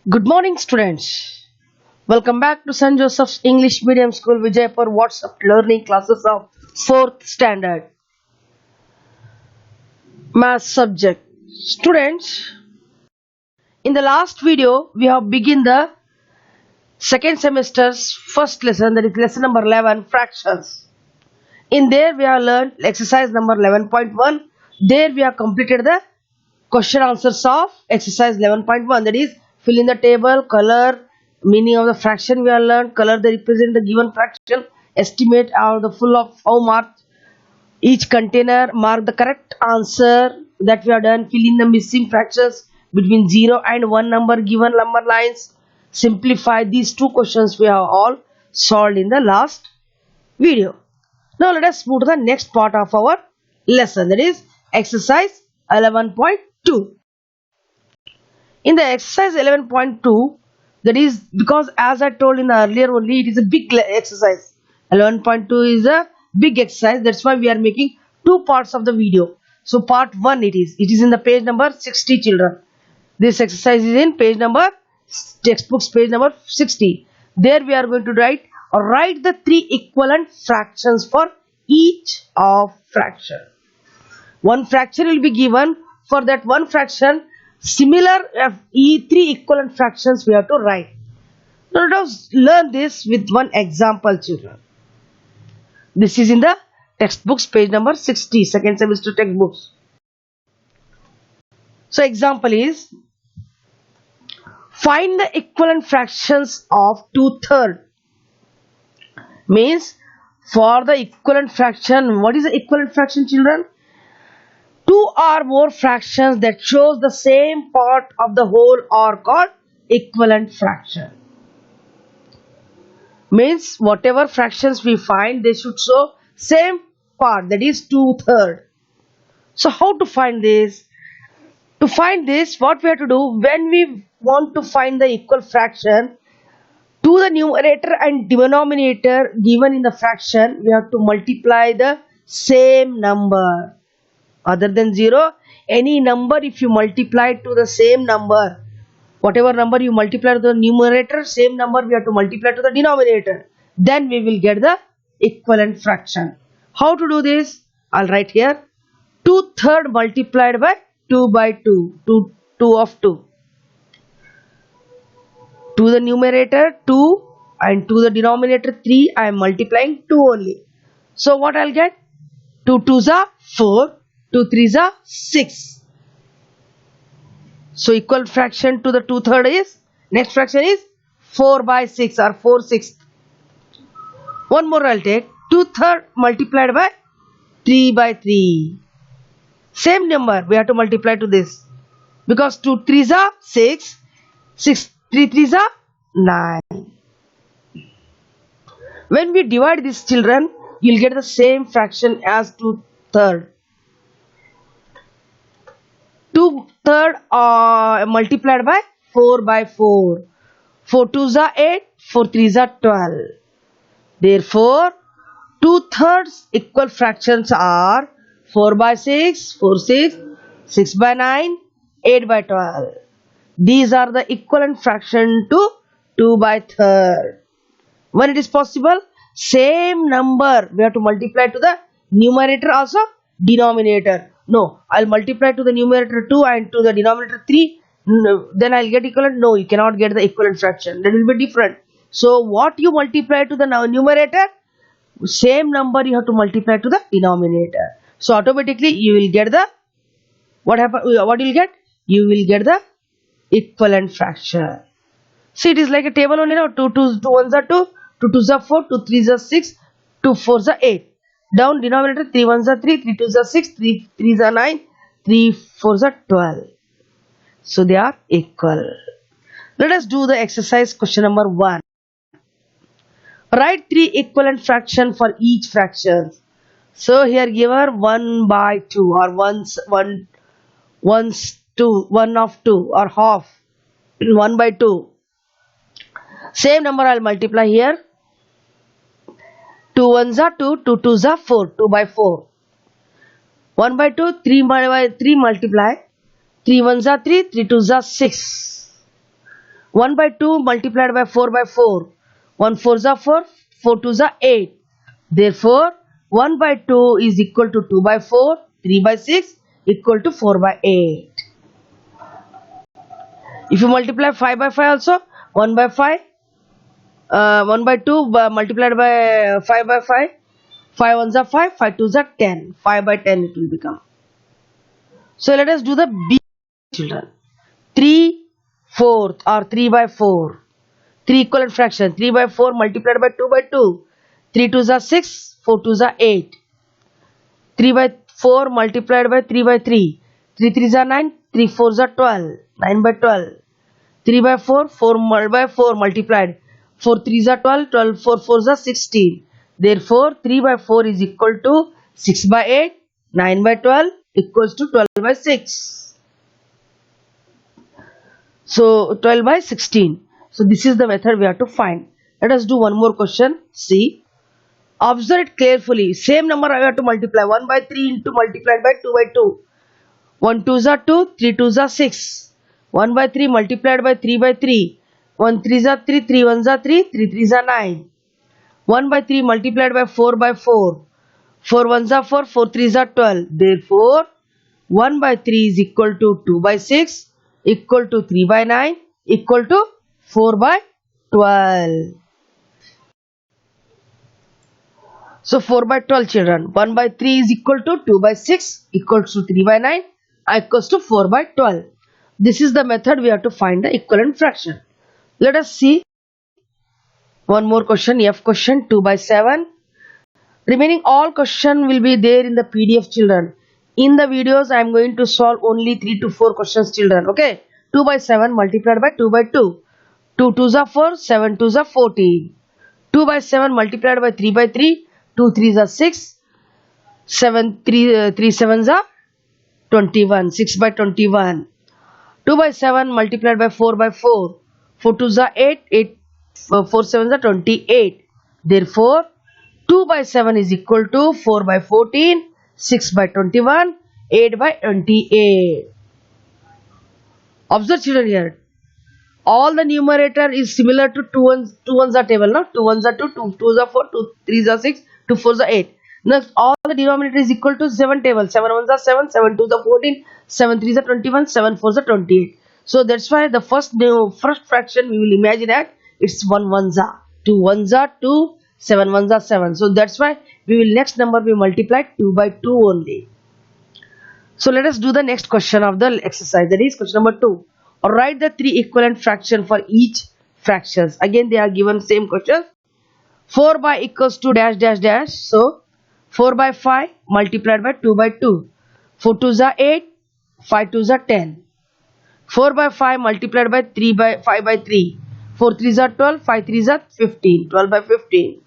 Good morning, students. Welcome back to St. Joseph's English Medium School, Vijaypur WhatsApp learning classes of 4th standard math subject. Students, in the last video, we have begun the second semester's first lesson, that is lesson number 11, fractions. In there, we have learned exercise number 11.1. There, we have completed the question answers of exercise 11.1, that is fill in the table, color, meaning of the fraction we have learned, color they represent the given fraction, estimate or the full of how mark each container, mark the correct answer that we have done, fill in the missing fractions between 0 and 1 number given number lines, simplify. These two questions we have all solved in the last video. Now let us move to the next part of our lesson, that is exercise 11.2. In the exercise 11.2, that is because as I told in the earlier only, it is a big exercise. 11.2 is a big exercise, that's why we are making two parts of the video. So part 1 it is in the page number 60, children. This exercise is in page number, textbooks page number 60. There we are going to write the three equivalent fractions for each of fraction. One fraction will be given. For that one fraction, similar three equivalent fractions we have to write. Now let us learn this with one example, children. This is in the textbooks page number 60, second semester textbooks. So example is, find the equivalent fractions of 2/3. Means for the equivalent fraction, what is the equivalent fraction, children? Two or more fractions that shows the same part of the whole are called equivalent fraction. Means whatever fractions we find, they should show same part, that is 2/3. So how to find this? To find this, what we have to do, when we want to find the equal fraction, to the numerator and denominator given in the fraction, we have to multiply the same number. Other than 0, any number if you multiply to the same number, whatever number you multiply to the numerator, same number we have to multiply to the denominator. Then we will get the equivalent fraction. How to do this? I'll write here. 2/3 multiplied by 2 by 2. 2 of 2. To the numerator 2 and to the denominator 3, I am multiplying 2 only. So what I'll get? 2 2s are 4. 2 3s are 6. So equal fraction to the 2/3 is, next fraction is 4 by 6 or 4/6. One more I'll take. 2/3 multiplied by 3 by 3. Same number we have to multiply to this. Because 2 3s are 6. 6 3 3s are 9. When we divide these, children, you'll get the same fraction as 2/3. 2/3 multiplied by 4 by 4. 4 2s are 8. 4 3s are 12. Therefore, 2/3 equal fractions are 4 by 6, 4 6, 6 by 9, 8 by 12. These are the equivalent fraction to 2 by 3rd. When it is possible, same number we have to multiply to the numerator also denominator. No, I'll multiply to the numerator 2 and to the denominator 3. No, then I'll get equivalent. No, you cannot get the equivalent fraction. That will be different. So what you multiply to the numerator, same number you have to multiply to the denominator. So automatically you will get the, what you will get? You will get the equivalent fraction. See, it is like a table only now. 2 1s are 2, 2 2s are 4, 2 3s are 6, 2 4s are 8. Down denominator 3 1s are 3, 3 2s are 6, 3 3s are 9, 3 4s are 12. So they are equal. Let us do the exercise question number 1. Write three equivalent fraction for each fraction. So here given 1 by 2 or 1 of 2 or half. 1 by 2. Same number I'll multiply here. 2 1s are 2, 2 2s are 4, 2 by 4. 1 by 2, 3 by 3 multiply. 3 1s are 3, 3 2s are 6. 1 by 2 multiplied by 4 by 4. 1 4 are 4, 4 2 are 8. Therefore, 1 by 2 is equal to 2 by 4, 3 by 6 equal to 4 by 8. If you multiply 5 by 5 also, 1 by 5, 1 by 2 multiplied by 5 by 5, 5 ones are 5, 5 twos are 10, 5 by 10 it will become. So let us do the B, children. 3 fourth or 3 by 4. 3 equivalent fraction. 3 by 4 multiplied by 2 by 2. 3 twos are 6, 4 twos are 8. 3 by 4 multiplied by 3 by 3. 3 threes are 9, 3 fours are 12, 9 by 12. 3 by 4, 4 by 4 multiplied. 4 threes are 12, 12 4 fours are 16. Therefore, 3 by 4 is equal to 6 by 8, 9 by 12 equals to 12 by 6. So, 12 by 16. So, this is the method we have to find. Let us do one more question. See. Observe it carefully. Same number I have to multiply. 1 by 3 into multiplied by 2 by 2. 1 twos are 2, 3 twos are 6. 1 by 3 multiplied by 3 by 3. 1 threes are 3, 3 ones are 3, 3 threes are 9. 1 by 3 multiplied by 4 by 4. 4 ones are 4, 4 threes are 12. Therefore, 1 by 3 is equal to 2 by 6, equal to 3 by 9, equal to 4 by 12. So 4 by 12 children. 1 by 3 is equal to 2 by 6 equals to 3 by 9 equals to 4 by 12. This is the method we have to find the equivalent fraction. Let us see one more question. F question 2 by 7. Remaining all question will be there in the PDF children. In the videos I am going to solve only 3 to 4 questions children. Okay. 2 by 7 multiplied by 2 by 2. 2 twos are 4, 7 twos are 14. 2 by 7 multiplied by 3 by 3. 2 threes are 6, 3 sevens are 21, 6 by 21. 2 by 7 multiplied by 4 by 4. 4 twos are 8, 4 sevens are 28. Therefore, 2 by 7 is equal to 4 by 14, 6 by 21, 8 by 28. Observe children here. All the numerator is similar to 2 ones are table. No? 2 ones are 2, 2 twos are 4, 2 threes are 6. 2 4s are 8. Next, all the denominator is equal to 7 table. 7 1s are 7, 7 2s are 14, 7 3s are 21, 7 4s are 28. So that's why the first fraction we will imagine that it's 1 1s are, 2 1s are 2, 7 1s are 7. So that's why we will next number we multiply 2 by 2 only. So let us do the next question of the exercise. That is question number 2. Write the 3 equivalent fraction for each fractions. Again they are given same question. 4 by equals to dash dash dash. So 4 by 5 multiplied by 2 by 2. 4 twos are 8, 5 twos are 10. 4 by 5 multiplied by 3 by 5 by 3. 4 threes are 12, 5 threes are 15, 12 by 15.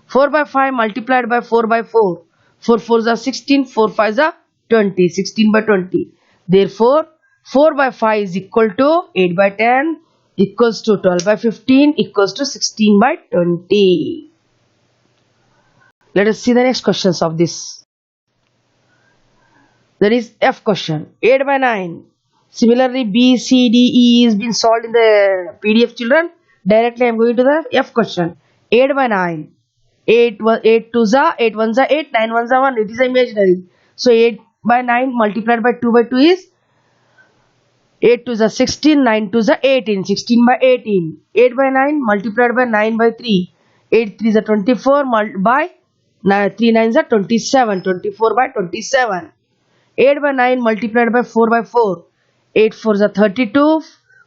4 by 5 multiplied by 4 by 4. 4 fours are 16, 4 fives are 20, 16 by 20. Therefore, 4 by 5 is equal to 8 by 10 equals to 12 by 15 equals to 16 by 20. Let us see the next questions of this. That is F question. 8 by 9. Similarly, B, C, D, E is been solved in the PDF children. Directly I am going to the F question. 8 by 9. 8 twos are 8 ones are 8, 9 ones are 1. It is imaginary. So 8 by 9 multiplied by 2 by 2 is 8 twos are 16, 9 twos are 18, 16 by 18. 8 by 9 multiplied by 9 by 3. 8 threes are 24 by 3 nines are 27, 24 by 27. 8 by 9 multiplied by 4 by 4. 8 fours are 32,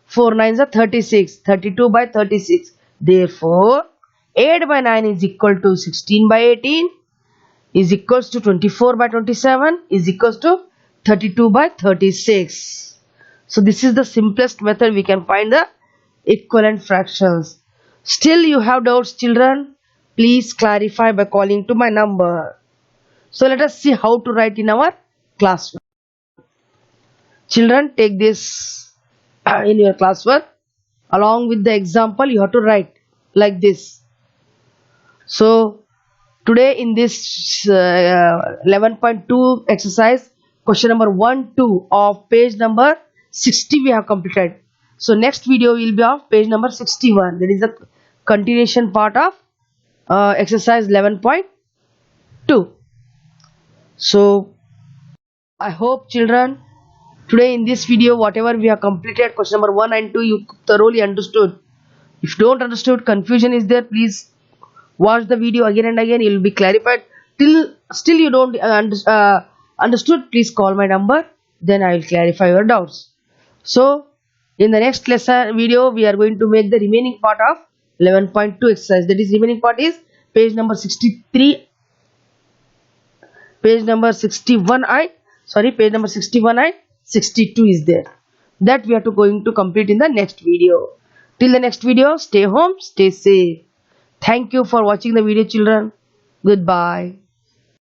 4 nines are 36, 32 by 36. Therefore, 8 by 9 is equal to 16 by 18 is equals to 24 by 27 is equals to 32 by 36. So this is the simplest method we can find the equivalent fractions. Still you have doubts children? Please clarify by calling to my number. So let us see how to write in our classwork. Children, take this in your classwork. Along with the example, you have to write like this. So today in this 11.2 exercise, question number 1, 2 of page number 60 we have completed. So next video will be of page number 61. That is the continuation part of exercise 11.2. So I hope children today in this video whatever we have completed question number 1 and 2 you thoroughly understood. If you don't understood, confusion is there, please watch the video again and again. It will be clarified. Till still you don't understood, please call my number, then I will clarify your doubts. So in the next lesson video we are going to make the remaining part of 11.2 exercise. That is remaining part is page number 63, page number 61 and page number 61 and 62 is there. That we are going to complete in the next video. Till the next video, stay home, stay safe. Thank you for watching the video children. Goodbye.